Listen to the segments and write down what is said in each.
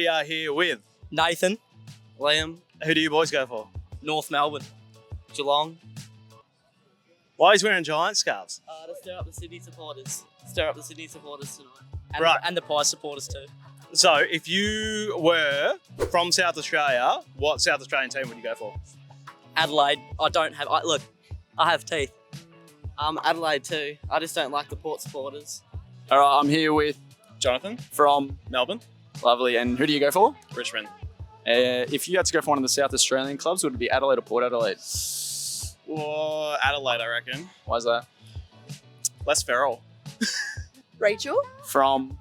we are here with Nathan. Liam. Who do you boys go for? North Melbourne. Geelong. Why is he wearing Giants scarves? To stir up the Sydney supporters. Stir up the Sydney supporters tonight. And, Right. And the Pies supporters too. So, if you were from South Australia, what South Australian team would you go for? Adelaide. I have teeth. Adelaide too. I just don't like the Port supporters. All right, I'm here with Jonathan from Melbourne. Lovely. And who do you go for? Richmond. If you had to go for one of the South Australian clubs, would it be Adelaide or Port Adelaide? Or Adelaide, I reckon. Why is that? Less feral. Rachel, From,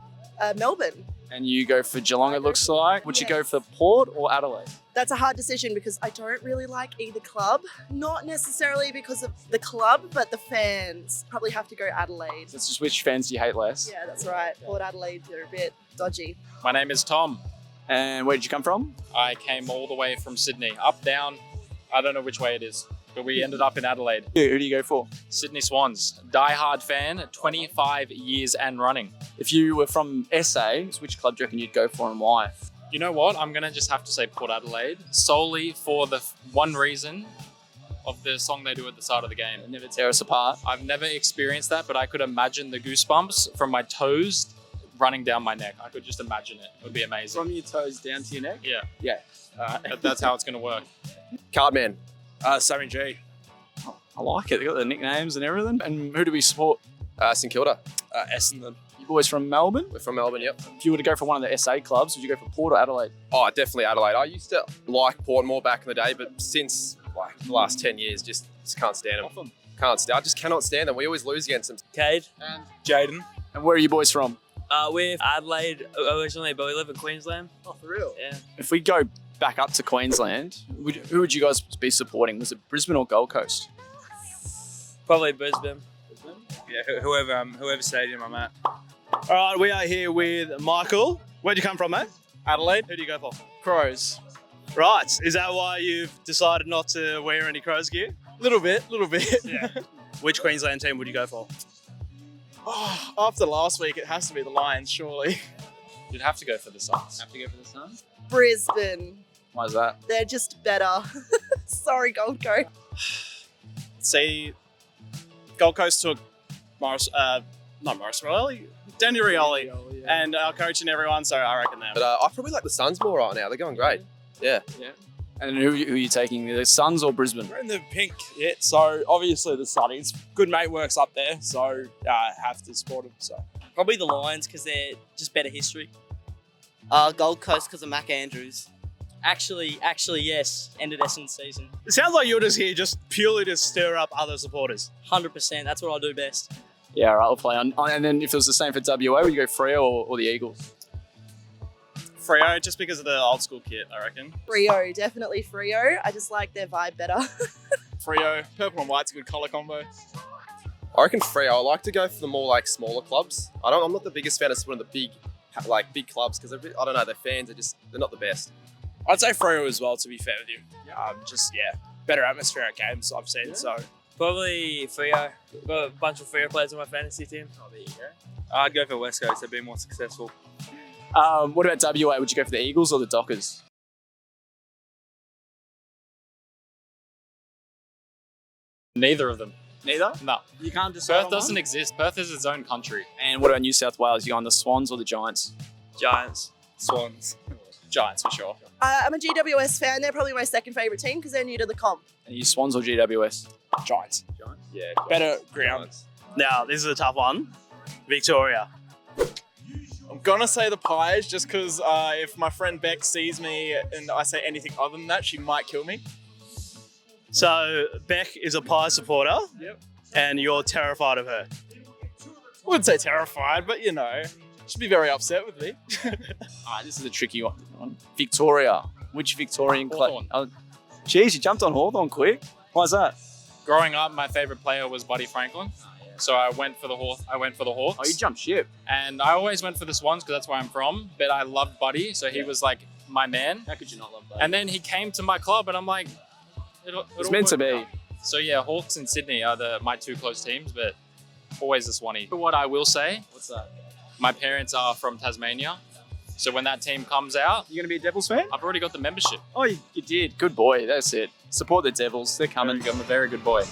Melbourne. and you go for Geelong, it looks like. Would you go for Port or Adelaide? That's a hard decision because I don't really like either club. Not necessarily because of the club, but the fans. Probably have to go Adelaide. That's just which fans do you hate less? Yeah, that's right. Port Adelaide, they're a bit dodgy. My name is Tom. And where did you come from? I came all the way from Sydney, up, down. I don't know which way it is, but we ended up in Adelaide. Who do you go for? Sydney Swans, die-hard fan, 25 years and running. If you were from SA, which club do you reckon you'd go for and why? You know what? I'm going to just have to say Port Adelaide, solely for the one reason of the song they do at the start of the game. Never tear us apart. I've never experienced that, but I could imagine the goosebumps from my toes running down my neck. I could just imagine it. It would be amazing. From your toes down to your neck? Yeah. Yeah. That's how it's going to work. Cardman. Sammy G. I like it. They got the nicknames and everything. And who do we support? St Kilda. Essendon. You boys from Melbourne? We're from Melbourne, yep. If you were to go for one of the SA clubs, would you go for Port or Adelaide? Oh, definitely Adelaide. I used to like Port more back in the day, but since like the last 10 years, just can't stand them. I just cannot stand them. We always lose against them. Cade. And Jaden. And where are you boys from? We're Adelaide originally, but we live in Queensland. Oh, for real? Yeah. If we go back up to Queensland, who would you guys be supporting? Was it Brisbane or Gold Coast? Probably Brisbane. Yeah, whoever stadium I'm at. All right, we are here with Michael. Where'd you come from, mate? Adelaide. Who do you go for? Crows. Right. Is that why you've decided not to wear any Crows gear? Little bit. Yeah. Which Queensland team would you go for? Oh, after last week, it has to be the Lions, surely. You'd have to go for the Suns. Have to go for the Suns? Brisbane, Why is that? they're just better. Sorry, Gold Coast. See, Gold Coast took Danny Rioli, and our coach and everyone, so I reckon them. But I probably like the Suns more right now. They're going great. Yeah. And who are you taking? The Suns or Brisbane? We're in the pink, yeah, so obviously the Sunnies. Good mate works up there, so have to support them. So Probably the Lions because they're just better history. Gold Coast because of Mac Andrews. Actually, yes. Ended Essendon season. It sounds like you're just here just purely to stir up other supporters. 100%. That's what I do best. Yeah, all right, we'll play on. And then if it was the same for WA, would you go Freo or the Eagles? Freo, just because of the old school kit, I reckon. Freo, definitely Freo. I just like their vibe better. Freo, purple and white's a good colour combo. I reckon Freo. I like to go for the more like smaller clubs. I'm not the biggest fan of supporting the big clubs because I don't know, their fans they're not the best. I'd say Freo as well, to be fair with you. Better atmosphere at games I've seen, so. Probably Freo. Got a bunch of Freo players on my fantasy team. Oh, there you go. I'd go for West Coast. They've been more successful. What about WA? Would you go for the Eagles or the Dockers? Neither of them. Neither? No. You can't decide. Perth doesn't exist. Perth is its own country. And what about New South Wales? You on the Swans or the Giants? Giants. Swans. Giants for sure. I'm a GWS fan. They're probably my second favourite team because they're new to the comp. Are you Swans or GWS? Giants. Yeah. Better ground. Now, this is a tough one. Victoria. I'm gonna say the Pies just because if my friend Beck sees me and I say anything other than that, she might kill me. So, Beck is a Pie supporter. Yep. And you're terrified of her. I wouldn't say terrified, but you know, she'd be very upset with me. Alright, this is a tricky one. Victoria. Which Victorian club? Hawthorn. Oh, geez, you jumped on Hawthorn quick. Why's that? Growing up, my favourite player was Buddy Franklin. So I went for the Hawks. Oh, you jumped ship. And I always went for the Swans because that's where I'm from. But I loved Buddy, so he was like my man. How could you not love that? And then he came to my club, and I'm like, It's meant to be. So yeah, Hawks and Sydney are my two close teams, but always the Swanee. But what I will say, What's that? my parents are from Tasmania, So when that team comes out, You gonna be a Devils fan? I've already got the membership. Oh, you did. Good boy. That's it. Support the Devils. They're coming. I'm a very good boy.